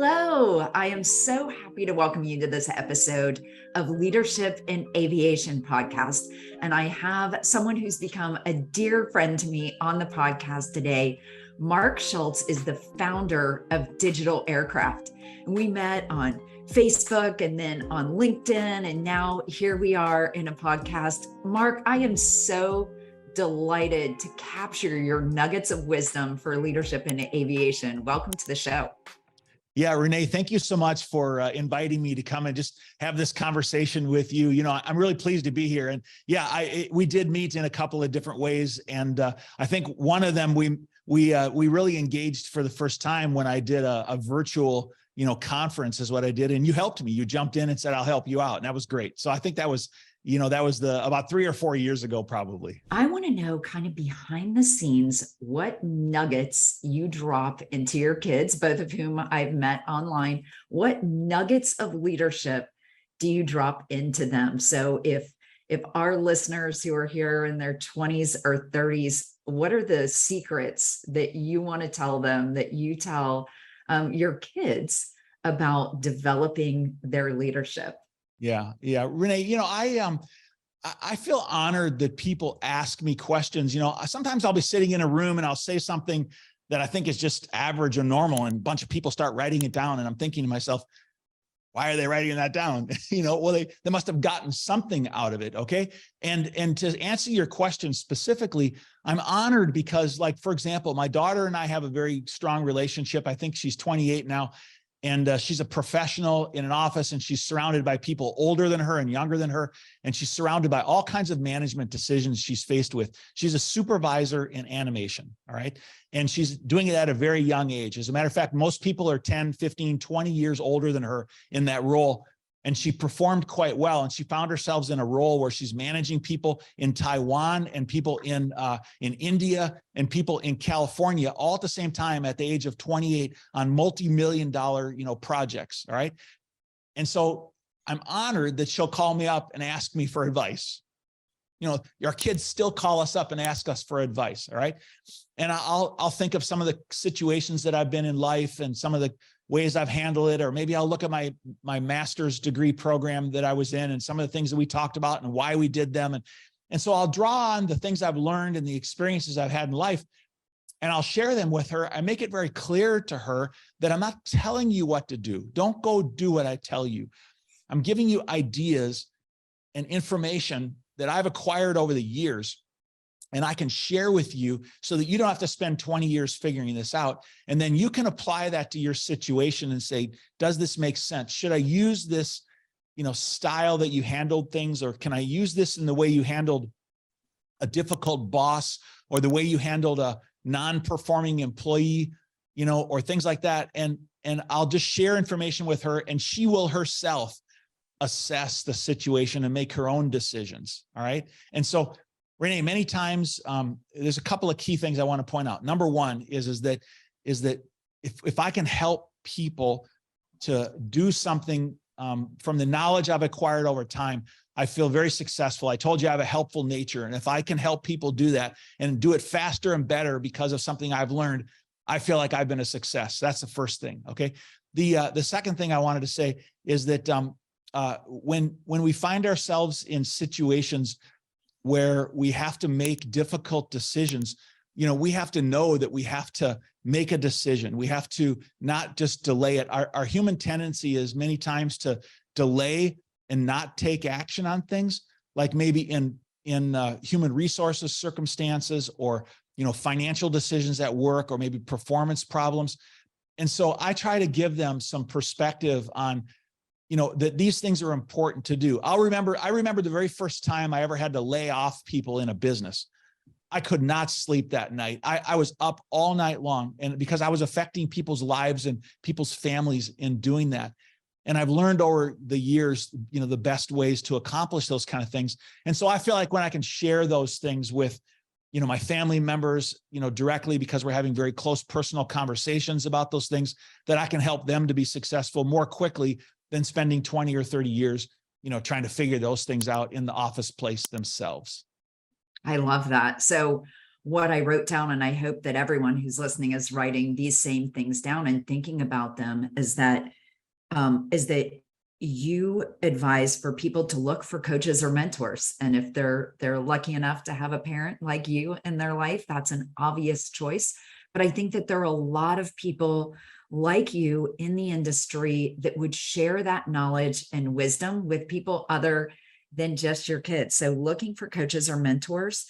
Hello, I am so happy to welcome you to this episode of Leadership in Aviation Podcast. And I have someone who's become a dear friend to me on the podcast today. Mark Schulz is the founder of DigitalAircraft. We met on Facebook and then on LinkedIn, and now here we are in a podcast. Mark, I am so delighted to capture your nuggets of wisdom for leadership in aviation. Welcome to the show. Yeah, Renee, thank you so much for inviting me to come and just have this conversation with you. You know, I'm really pleased to be here. And yeah, we did meet in a couple of different ways. And I think one of them, we really engaged for the first time when I did a virtual, conference is what I did. And you helped me. You jumped in and said, I'll help you out. And that was great. So I think that was about 3 or 4 years ago, probably. I want to know kind of behind the scenes, what nuggets you drop into your kids, both of whom I've met online. What nuggets of leadership do you drop into them? So if our listeners who are here in their 20s or 30s, what are the secrets that you want to tell them, that you tell your kids about developing their leadership? Yeah. Renee, I feel honored that people ask me questions. Sometimes I'll be sitting in a room and I'll say something that I think is just average or normal, and a bunch of people start writing it down. And I'm thinking to myself, why are they writing that down? Well, they must have gotten something out of it. Okay. And to answer your question specifically, I'm honored because, like, for example, my daughter and I have a very strong relationship. I think she's 28 now. And she's a professional in an office, and she's surrounded by people older than her and younger than her. And she's surrounded by all kinds of management decisions she's faced with. She's a supervisor in animation. All right. And she's doing it at a very young age. As a matter of fact, most people are 10, 15, 20 years older than her in that role. And she performed quite well. And she found herself in a role where she's managing people in Taiwan and people in India and people in California, all at the same time at the age of 28 on multi-million-dollar, projects. All right. And so I'm honored that she'll call me up and ask me for advice. Our kids still call us up and ask us for advice. All right. And I'll think of some of the situations that I've been in life and some of the ways I've handled it, or maybe I'll look at my master's degree program that I was in and some of the things that we talked about and why we did them. And so I'll draw on the things I've learned and the experiences I've had in life, and I'll share them with her. I make it very clear to her that I'm not telling you what to do. Don't go do what I tell you. I'm giving you ideas and information that I've acquired over the years, and I can share with you so that you don't have to spend 20 years figuring this out. And then you can apply that to your situation and say, does this make sense? Should I use this, style that you handled things, or can I use this in the way you handled a difficult boss, or the way you handled a non-performing employee, or things like that. And I'll just share information with her, and she will herself assess the situation and make her own decisions. All right. And so, Renee, many times there's a couple of key things I want to point out. Number one is that if I can help people to do something from the knowledge I've acquired over time, I feel very successful. I told you I have a helpful nature. And if I can help people do that and do it faster and better because of something I've learned, I feel like I've been a success. That's the first thing. Okay. The second thing I wanted to say is that when we find ourselves in situations where we have to make difficult decisions, we have to know that we have to make a decision. We have to not just delay it. Our human tendency is many times to delay and not take action on things, like maybe in human resources circumstances, or, financial decisions at work, or maybe performance problems. And so I try to give them some perspective on, that these things are important to do. I remember the very first time I ever had to lay off people in a business. I could not sleep that night. I was up all night long, and because I was affecting people's lives and people's families in doing that. And I've learned over the years, the best ways to accomplish those kind of things. And so I feel like when I can share those things with, my family members, directly, because we're having very close personal conversations about those things, that I can help them to be successful more quickly than spending 20 or 30 years, trying to figure those things out in the office place themselves. I love that. So what I wrote down, and I hope that everyone who's listening is writing these same things down and thinking about them, is that you advise for people to look for coaches or mentors. And if they're lucky enough to have a parent like you in their life, that's an obvious choice. But I think that there are a lot of people like you in the industry that would share that knowledge and wisdom with people other than just your kids. So looking for coaches or mentors.